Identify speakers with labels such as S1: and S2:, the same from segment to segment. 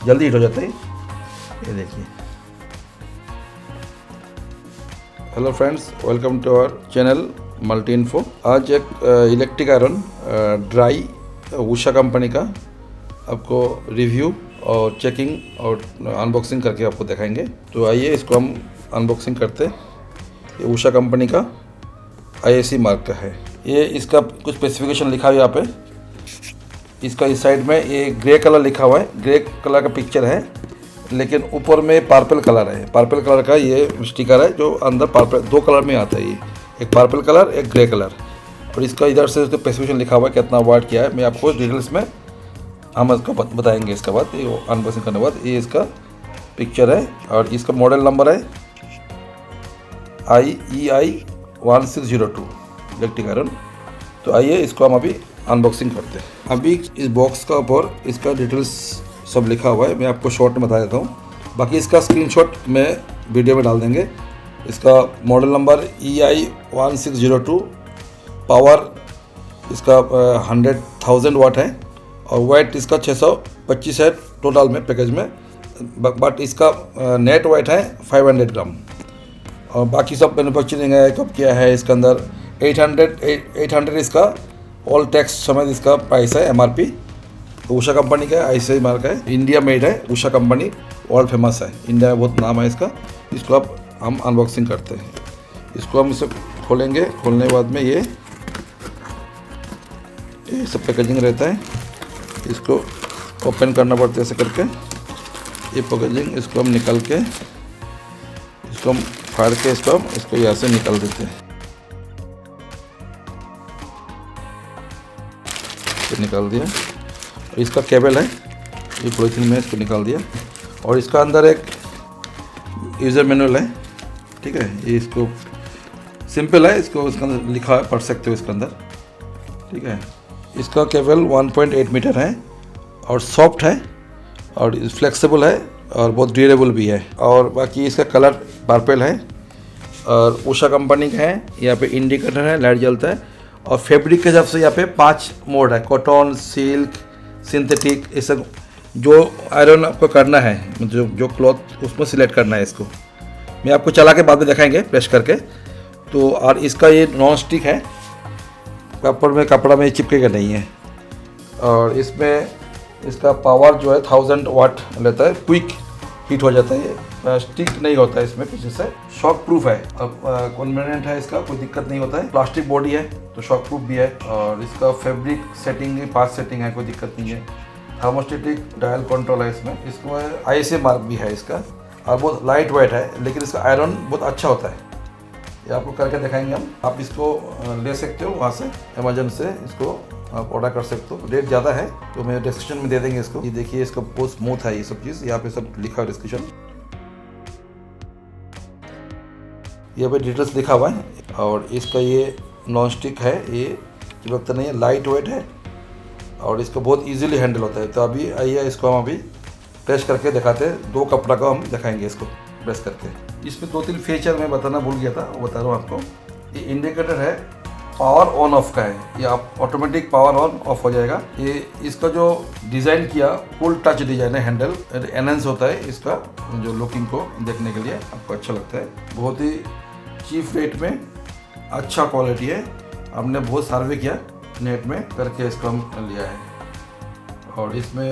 S1: जल्दी हीट हो जाता है। ये देखिए। Hello friends, welcome to our channel multi info. आज एक electric iron dry Usha company का आपको रिव्यू और चेकिंग और अनबॉक्सिंग करके आपको दिखाएंगे। तो आइए इसको हम अनबॉक्सिंग करते हैं। ये उषा कंपनी का IAC मार्क का है। ये इसका कुछ स्पेसिफिकेशन लिखा हुआ है यहाँ पे। इसका इस साइड में ये ग्रे कलर लिखा हुआ है, ग्रे कलर का पिक्चर है, लेकिन ऊपर में पर्पल कलर है। पर्पल कलर का ये स्टिकर है जो अंदर पर्पल 2 कलर में आता है। ये एक पर्पल कलर, एक ग्रे कलर। और इसका इधर से उसका स्पेसिफिकेशन लिखा हुआ है, कितना वाट क्या है। मैं आपको डिटेल्स में हम इसको बताएंगे इसके बाद, ये अनबॉक्सिंग करने के बाद। ये इसका पिक्चर है और इसका मॉडल नंबर है IEI 1602 इलेक्ट्रिक आयरन। तो आइए इसको हम अभी अनबॉक्सिंग करते हैं। अभी इस बॉक्स का ऊपर इसका डिटेल्स सब लिखा हुआ है, मैं आपको शॉर्ट में बता देता हूँ। बाकी इसका स्क्रीनशॉट मैं वीडियो में डाल देंगे। इसका मॉडल नंबर EI 1602, पावर इसका 100,000 वाट है और वेट इसका 625 है टोटल में पैकेज में। बट इसका नेट वेट है 500 ग्राम। और बाकी सब मैन्युफैक्चरिंग है, कब क्या है इसके अंदर 800 इसका ऑल टैक्स समेत इसका प्राइस है MRP। उषा कंपनी का IAC मार्क है, इंडिया मेड है। उषा कंपनी वर्ल्ड फेमस है, इंडिया में बहुत नाम है इसका। इसको अब हम अनबॉक्सिंग करते हैं। इसको हम इसे खोलेंगे। खोलने के बाद में ये सब पैकेजिंग रहता है। इसको ओपन करना पड़ता है ऐसे करके। ये पैकेजिंग इसको हम निकाल के, इसको हम फाड़ के इसको यहाँ से निकाल देते हैं। तो निकाल दिया। इसका केबल है, ये पॉलीथीन में इसको निकाल दिया। और इसका अंदर एक यूज़र मैनुअल है, ठीक है। ये इसको सिंपल है, इसको इसके अंदर लिखा है, पढ़ सकते हो इसके अंदर, ठीक है। इसका केबल 1.8 मीटर है और सॉफ्ट है और फ्लेक्सिबल है और बहुत ड्यूरेबल भी है। और बाकी इसका कलर पर्पल है और उषा कंपनी का है। यहाँ पे इंडिकेटर है, लाइट जलता है। और फैब्रिक के हिसाब से यहाँ पे 5 मोड है, कॉटन, सिल्क, सिंथेटिक। ये सब जो आयरन आपको करना है, जो क्लॉथ उसमें सिलेक्ट करना है। इसको मैं आपको चला के बाद में दिखाएंगे प्रेस करके। तो और इसका ये नॉन स्टिक है, कपड़ा में चिपकेगा नहीं है। और इसमें इसका पावर जो है 1000 वाट लेता है, क्विक हीट हो जाता है। ये स्टिक नहीं होता है इसमें पीछे से। शॉक प्रूफ है, अब कन्वीनियंट है, इसका कोई दिक्कत नहीं होता है। प्लास्टिक बॉडी है तो शॉक प्रूफ भी है। और इसका फैब्रिक सेटिंग 5 सेटिंग है, कोई दिक्कत नहीं है। थर्मोस्टेटिक डायल कंट्रोल है इसमें। इसको IAC मार्क भी है इसका। और बहुत लाइट वेट है, लेकिन इसका आयरन बहुत अच्छा होता है। ये आपको करके दिखाएंगे हम। आप इसको ले सकते हो वहाँ से, अमेजन से इसको आप ऑर्डर कर सकते हो। रेट ज़्यादा है तो मैं डिस्क्रिप्शन में दे देंगे इसको। ये देखिए, इसका बहुत स्मूथ है ये सब चीज़, यहाँ पे सब लिखा है डिस्क्रिप्शन। ये पे डिटेल्स लिखा हुआ है। और इसका ये नॉन स्टिक है, ये चिपकता नहीं है, लाइट वेट है और इसको बहुत इजीली हैंडल होता है। तो अभी आइए इसको हम अभी प्रेस करके दिखाते हैं। 2 कपड़ा का हम दिखाएंगे इसको प्रेस करके। इसमें 2-3 फीचर मैं बताना भूल गया था, वो बता रहा हूँ आपको। ये इंडिकेटर है, पावर ऑन ऑफ का है। ये आप ऑटोमेटिक पावर ऑन ऑफ हो जाएगा। ये इसका जो डिज़ाइन किया फुल टच डिज़ाइन है, हैंडल एनहेंस होता है इसका, जो लुकिंग को देखने के लिए आपको अच्छा लगता है। बहुत ही चीप रेट में अच्छा क्वालिटी है। हमने बहुत सर्वे किया नेट में करके इसको हम लिया है। और इसमें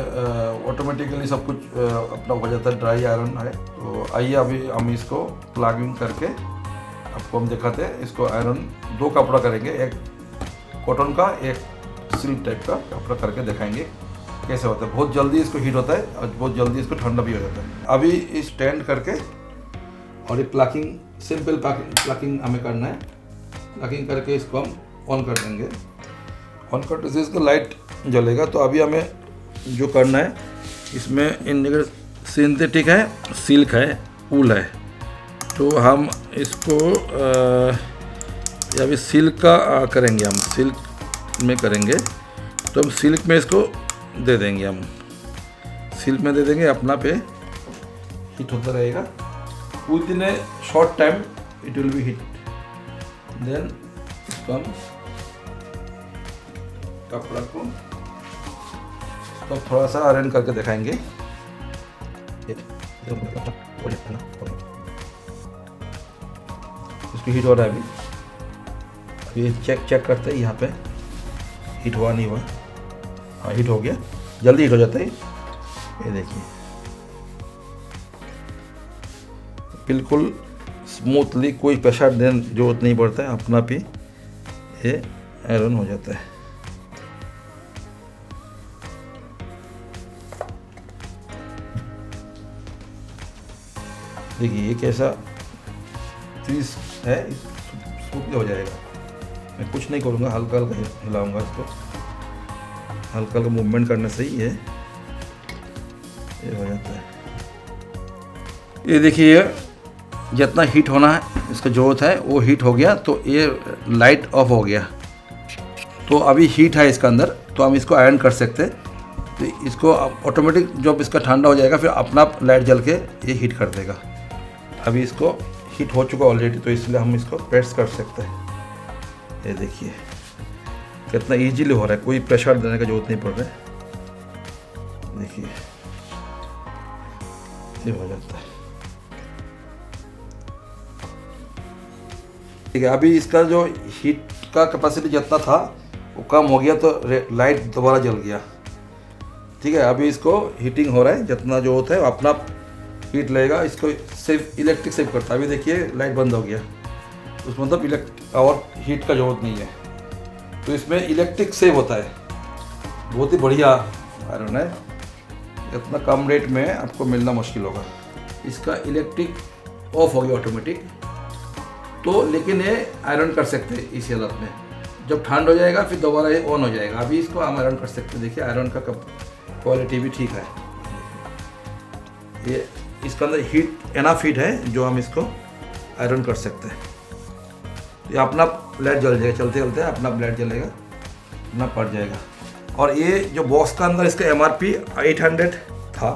S1: ऑटोमेटिकली सब कुछ अपना हो जाता है, ड्राई आयरन है। तो आइए अभी हम इसको प्लगिंग करके आपको हम दिखाते हैं। इसको आयरन 2 कपड़ा करेंगे, एक कॉटन का, एक सिल्क टाइप का कपड़ा करके दिखाएंगे कैसे होता है। बहुत जल्दी इसको हीट होता है और बहुत जल्दी इसको ठंडा भी हो जाता है। अभी इस स्टैंड करके और ये प्लगिंग, सिंपल प्लगिंग हमें करना है। प्लगिंग करके इसको हम ऑन कर देंगे। ऑन करने से इसका लाइट जलेगा। तो अभी हमें जो करना है, इसमें इंडिकेटर सिंथेटिक है, सिल्क है, वूल है। तो हम इसको अभी सिल्क का करेंगे, हम सिल्क में करेंगे। तो हम सिल्क में इसको दे देंगे, हम सिल्क में दे देंगे, अपना पे हीट होता रहेगा। Within a short time it will be heat. Then इसको हम कपड़ा को तो थोड़ा सा आयरन करके दिखाएंगे। इसकी हीट हो रहा है अभी चेक करते हैं यहाँ पे हीट हुआ नहीं हुआ। हाँ हीट हो गया, जल्दी हीट हो जाता है ये देखिए, बिल्कुल स्मूथली, कोई प्रेशर देने जरूरत नहीं पड़ता है, अपना भी ये आयरन हो जाता है। देखिए ये कैसा चीज है, स्मूथली हो जाएगा। मैं कुछ नहीं करूँगा, हल्का हल्का हिलाऊंगा इसको, हल्का हल्का मूवमेंट करने से ही ये हो जाता है। ये देखिए जितना हीट होना है इसका ज़रूरत है वो हीट हो गया, तो ये लाइट ऑफ हो गया। तो अभी हीट है इसका अंदर, तो हम इसको आयरन कर सकते हैं। तो इसको ऑटोमेटिक जब इसका ठंडा हो जाएगा फिर अपना आप लाइट जल के ये हीट कर देगा। अभी इसको हीट हो चुका ऑलरेडी, तो इसलिए हम इसको प्रेस कर सकते हैं। ये देखिए कितना इजीली हो रहा है, कोई प्रेशर देने का जरूरत नहीं पड़ रहा है। देखिए ये हो जाता है। ठीक है, अभी इसका जो हीट का कैपेसिटी जितना था वो कम हो गया, तो लाइट दोबारा जल गया। ठीक है, अभी इसको हीटिंग हो रहा है, जितना जो होता है अपना हीट लगेगा। इसको सिर्फ इलेक्ट्रिक सेव करता है। अभी देखिए लाइट बंद हो गया, उसमें मतलब और हीट का जरूरत नहीं है, तो इसमें इलेक्ट्रिक सेव होता है। बहुत ही बढ़िया आयरन है, इतना कम रेट में आपको मिलना मुश्किल होगा। इसका इलेक्ट्रिक ऑफ हो गया ऑटोमेटिक, तो लेकिन ये आयरन कर सकते हैं इस हालत में। जब ठंड हो जाएगा फिर दोबारा ये ऑन हो जाएगा। अभी इसको हम आयरन कर सकते हैं। देखिए आयरन का क्वालिटी भी ठीक है, ये इसके अंदर हीट एनफ हीट है जो हम इसको आयरन कर सकते हैं। ये अपना लाइट जल जाएगा, चलते चलते अपना लाइट जलेगा, अपना पड़ जाएगा। और ये जो बॉक्स का अंदर इसका MRP 800 था,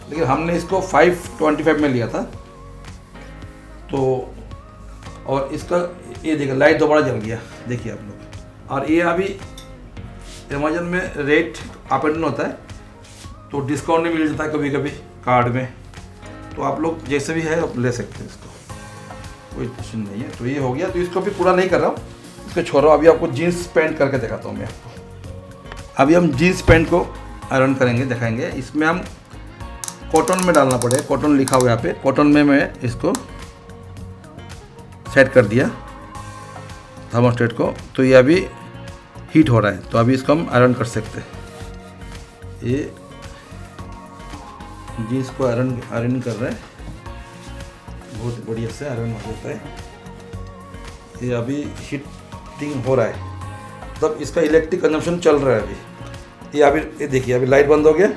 S1: लेकिन हमने इसको 525 में लिया था। तो और इसका ये देखिए लाइट दोबारा जल गया, देखिए आप लोग। और ये अभी अमेजन में रेट अप एंड डाउन होता है, तो डिस्काउंट नहीं मिल जाता है कभी कभी कार्ड में, तो आप लोग जैसे भी है आप ले सकते हैं इसको, कोई टेंशन नहीं है। तो ये हो गया, तो इसको भी पूरा नहीं कर रहा हूँ, इसको छोड़ रहा हूँ। अभी आपको जीन्स पैंट करके दिखाता हूँ मैं आपको। अभी हम जीन्स पैंट को आयरन करेंगे, दिखाएंगे। इसमें हम कॉटन में डालना पड़ेगा, कॉटन लिखा हुआ है यहाँ पे। कॉटन में मैं इसको सेट कर दिया थर्मोस्टेट को, तो ये अभी हीट हो रहा है, तो अभी इसको हम आयरन कर सकते हैं। ये जीन्स को आयरन कर रहे हैं, बहुत बढ़िया से आयरन हो जाता है। ये अभी हीटिंग हो रहा है, तब इसका इलेक्ट्रिक कंजम्पशन चल रहा है अभी। ये अभी ये देखिए अभी लाइट बंद हो गया,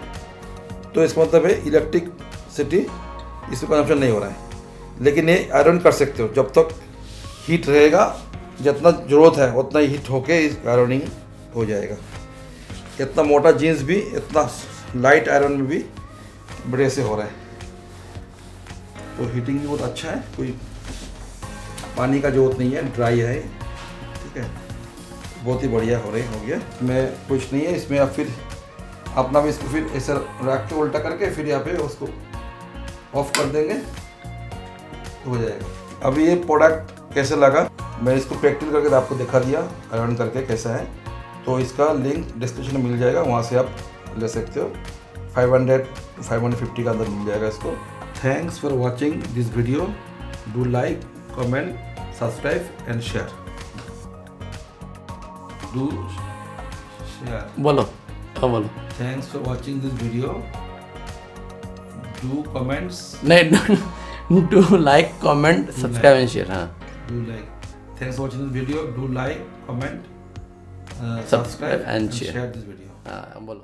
S1: तो इसका मतलब है इलेक्ट्रिसिटी इसमें कंजम्पशन नहीं हो रहा है। लेकिन ये आयरन कर सकते हो, जब तक हीट रहेगा जितना ज़रूरत है उतना ही हीट होके इस आयरनिंग हो जाएगा। इतना मोटा जीन्स भी इतना लाइट आयरन में भी बढ़िया से हो रहा है, तो हीटिंग भी बहुत अच्छा है, कोई पानी का जरूरत नहीं है, ड्राई है। ठीक है, बहुत ही बढ़िया हो गया। इसमें कुछ नहीं है, इसमें आप फिर अपना भी इसको फिर ऐसा रख के उल्टा करके फिर यहाँ पे उसको ऑफ कर देंगे तो हो जाएगा। अभी ये प्रोडक्ट कैसे लगा मैं इसको प्रैक्टिकल करके आपको दिखा दिया आयरन करके कैसा है, तो इसका लिंक डिस्क्रिप्शन में मिल जाएगा, वहाँ से आप ले सकते हो। 500 to 550 का अंदर मिल जाएगा इसको। Thanks for watching this video, do like, comment, subscribe and share. Do share
S2: बोलो, हाँ बोलो।
S1: Thanks for watching this video, do comments,
S2: नहीं, do like, comment, subscribe and share. हाँ,
S1: do like. Thanks for watching this video, do like, comment,
S2: subscribe and
S1: share
S2: share.
S1: This video.
S2: हाँ बोलो।